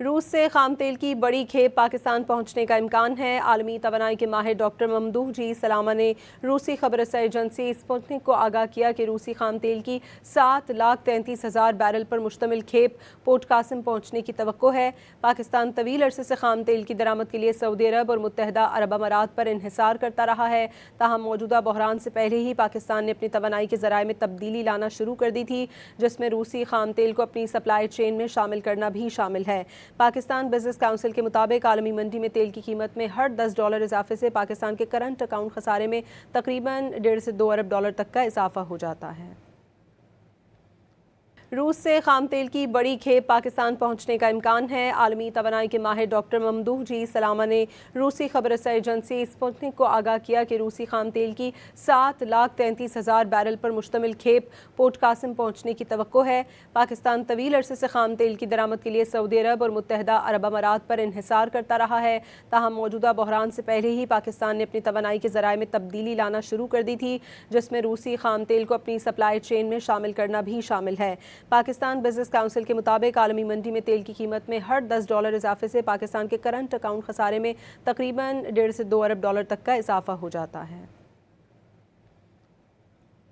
روس سے خام تیل کی بڑی کھیپ پاکستان پہنچنے کا امکان ہے۔ عالمی توانائی کے ماہر ڈاکٹر ممدوح جی سلامہ نے روسی خبر رساں ایجنسی اسپوتنک کو آگاہ کیا کہ روسی خام تیل کی 7,33,000 بیرل پر مشتمل کھیپ پورٹ قاسم پہنچنے کی توقع ہے۔ پاکستان طویل عرصے سے خام تیل کی درآمد کے لیے سعودی عرب اور متحدہ عرب امارات پر انحصار کرتا رہا ہے، تاہم موجودہ بحران سے پہلے ہی پاکستان نے اپنی توانائی کے ذرائع میں تبدیلی لانا شروع کر دی تھی، جس میں روسی خام تیل کو اپنی سپلائی چین میں شامل کرنا بھی شامل ہے۔ پاکستان بزنس کونسل کے مطابق عالمی منڈی میں تیل کی قیمت میں ہر $10 اضافے سے پاکستان کے کرنٹ اکاؤنٹ خسارے میں تقریباً $1.5 سے $2 ارب تک کا اضافہ ہو جاتا ہے۔ روس سے خام تیل کی بڑی کھیپ پاکستان پہنچنے کا امکان ہے۔ عالمی توانائی کے ماہر ڈاکٹر ممدوح جی سلامہ نے روسی خبر رساں ایجنسی اسپوتنک کو آگاہ کیا کہ روسی خام تیل کی 7,33,000 بیرل پر مشتمل کھیپ پورٹ قاسم پہنچنے کی توقع ہے۔ پاکستان طویل عرصے سے خام تیل کی درآمد کے لیے سعودی عرب اور متحدہ عرب امارات پر انحصار کرتا رہا ہے، تاہم موجودہ بحران سے پہلے ہی پاکستان نے اپنی توانائی کے ذرائع میں تبدیلی لانا شروع کر دی تھی، جس میں روسی خام تیل کو اپنی سپلائی چین میں شامل کرنا بھی شامل ہے۔ پاکستان بزنس کونسل کے مطابق عالمی منڈی میں تیل کی قیمت میں ہر $10 اضافے سے پاکستان کے کرنٹ اکاؤنٹ خسارے میں تقریباً $1.5 سے $2 ارب تک کا اضافہ ہو جاتا ہے۔